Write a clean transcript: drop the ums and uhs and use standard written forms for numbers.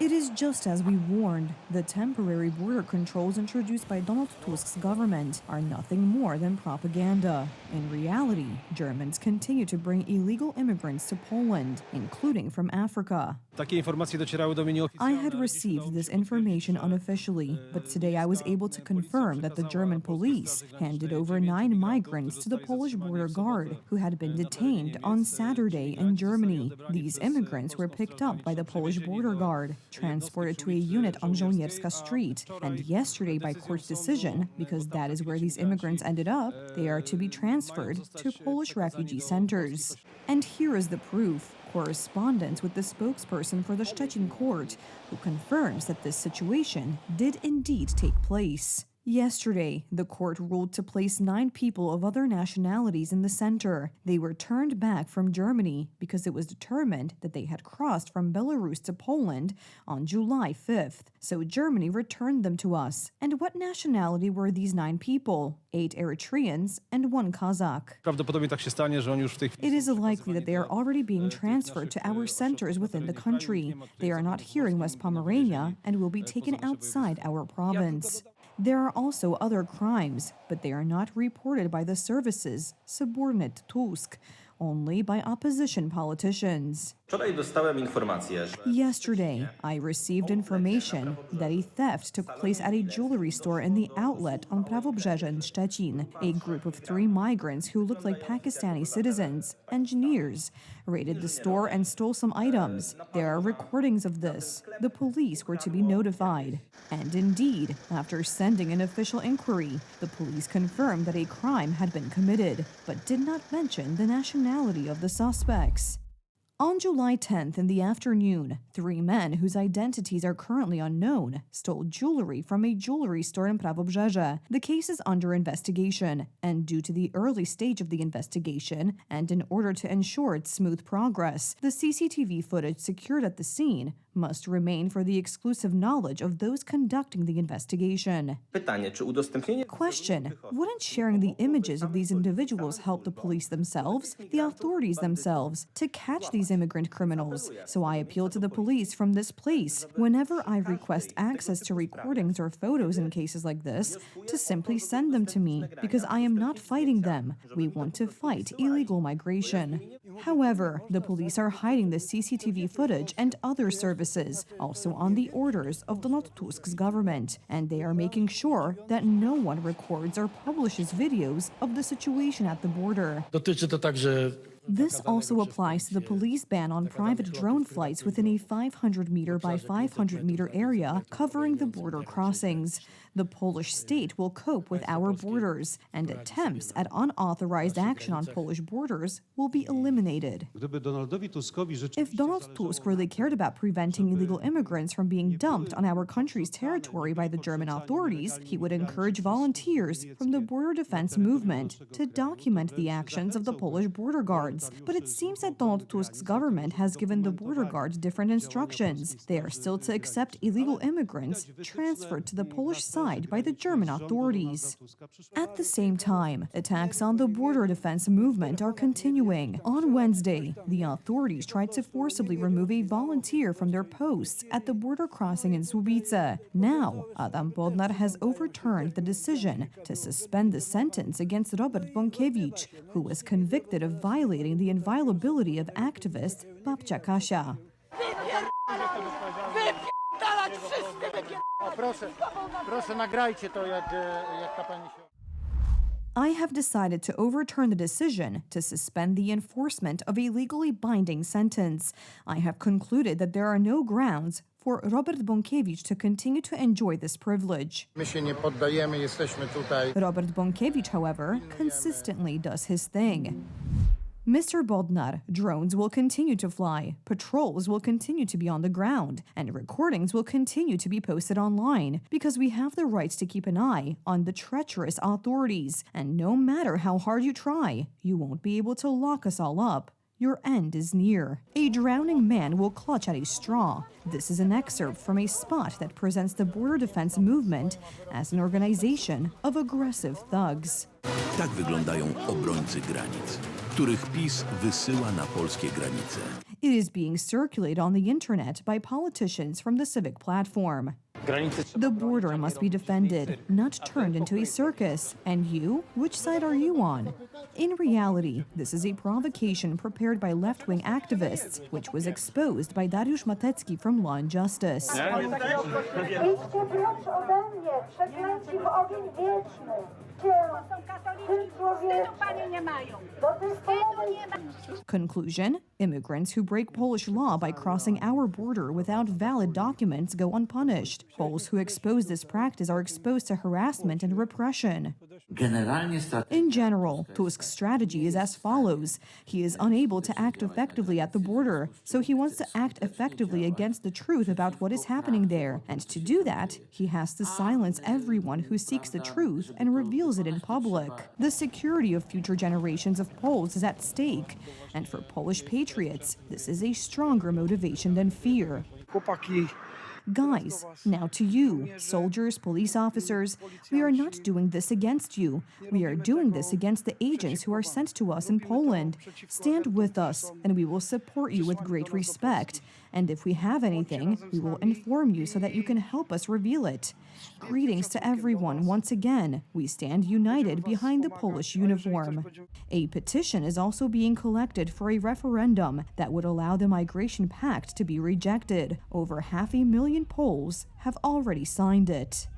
It is just as we warned. The temporary border controls introduced by Donald Tusk's government are nothing more than propaganda. In reality, Germans continue to bring illegal immigrants to Poland, including from Africa. I had received this information unofficially, but today I was able to confirm that the German police handed over 9 migrants to the Polish border guard who had been detained on Saturday in Germany. These immigrants were picked up by the Polish border guard, transported to a unit on Żołnierska Street, and yesterday by court decision, because that is where these immigrants ended up, they are to be transferred to Polish refugee centers. And here is the proof. Correspondence with the spokesperson for the Szczecin court, who confirms that this situation did indeed take place. Yesterday, the court ruled to place 9 people of other nationalities in the center. They were turned back from Germany because it was determined that they had crossed from Belarus to Poland on July 5th. So Germany returned them to us. And what nationality were these 9 people? 8 Eritreans and 1 Kazakh. It is likely that they are already being transferred to our centers within the country. They are not here in West Pomerania and will be taken outside our province. There are also other crimes, but they are not reported by the services subordinate to Tusk, only by opposition politicians. Yesterday, I received information that a theft took place at a jewelry store in the outlet on Prawobrzeże in Szczecin. A group of 3 migrants who looked like Pakistani citizens, engineers, raided the store and stole some items. There are recordings of this. The police were to be notified. And indeed, after sending an official inquiry, the police confirmed that a crime had been committed, but did not mention the nationality of the suspects. On July 10th in the afternoon, 3 men whose identities are currently unknown stole jewelry from a jewelry store in Prawobrzeże. The case is under investigation, and due to the early stage of the investigation, and in order to ensure its smooth progress, the CCTV footage secured at the scene must remain for the exclusive knowledge of those conducting the investigation. Question: wouldn't sharing the images of these individuals help the police themselves, the authorities themselves, to catch these immigrant criminals? So I appeal to the police from this place, whenever I request access to recordings or photos in cases like this, to simply send them to me, because I am not fighting them. We want to fight illegal migration. However, the police are hiding the CCTV footage and other services, also on the orders of Donald Tusk's government, and they are making sure that no one records or publishes videos of the situation at the border. This also applies to the police ban on private drone flights within a 500-meter by 500-meter area covering the border crossings. The Polish state will cope with our borders, and attempts at unauthorized action on Polish borders will be eliminated. If Donald Tusk really cared about preventing illegal immigrants from being dumped on our country's territory by the German authorities, he would encourage volunteers from the border defense movement to document the actions of the Polish border guards. But it seems that Donald Tusk's government has given the border guards different instructions. They are still to accept illegal immigrants transferred to the Polish side by the German authorities. At the same time, attacks on the border defense movement are continuing. On Wednesday, the authorities tried to forcibly remove a volunteer from their posts at the border crossing in Słubice. Now, Adam Bodnar has overturned the decision to suspend the sentence against Robert Bąkiewicz, who was convicted of violating the inviolability of activist Babcia Kasia. I have decided to overturn the decision to suspend the enforcement of a legally binding sentence. I have concluded that there are no grounds for Robert Bąkiewicz to continue to enjoy this privilege. Robert Bąkiewicz, however, consistently does his thing. Mr. Bodnar, drones will continue to fly, patrols will continue to be on the ground, and recordings will continue to be posted online, because we have the right to keep an eye on the treacherous authorities, and no matter how hard you try, you won't be able to lock us all up. Your end is near. A drowning man will clutch at a straw. This is an excerpt from a spot that presents the border defense movement as an organization of aggressive thugs. Tak wyglądają obrońcy granic. których PiS wysyła na polskie granice. It is being circulated on the internet by politicians from the Civic platform. The border must be defended, not turned into a circus. And you? Which side are you on? In reality, this is a provocation prepared by left-wing activists, which was exposed by Dariusz Matecki from Law and Justice. Conclusion: immigrants who break Polish law by crossing our border without valid documents go unpunished. Poles who expose this practice are exposed to harassment and repression. In general, Tusk's strategy is as follows. He is unable to act effectively at the border, so he wants to act effectively against the truth about what is happening there. And to do that, he has to silence everyone who seeks the truth and reveals it in public. The security of future generations of Poles is at stake. And for Polish patriots, this is a stronger motivation than fear. Guys, now to you, soldiers, police officers, we are not doing this against you. We are doing this against the agents who are sent to us in Poland. Stand with us, and we will support you with great respect. And if we have anything, we will inform you so that you can help us reveal it. Greetings to everyone once again. We stand united behind the Polish uniform. A petition is also being collected for a referendum that would allow the Migration Pact to be rejected. Over 500,000 Poles have already signed it.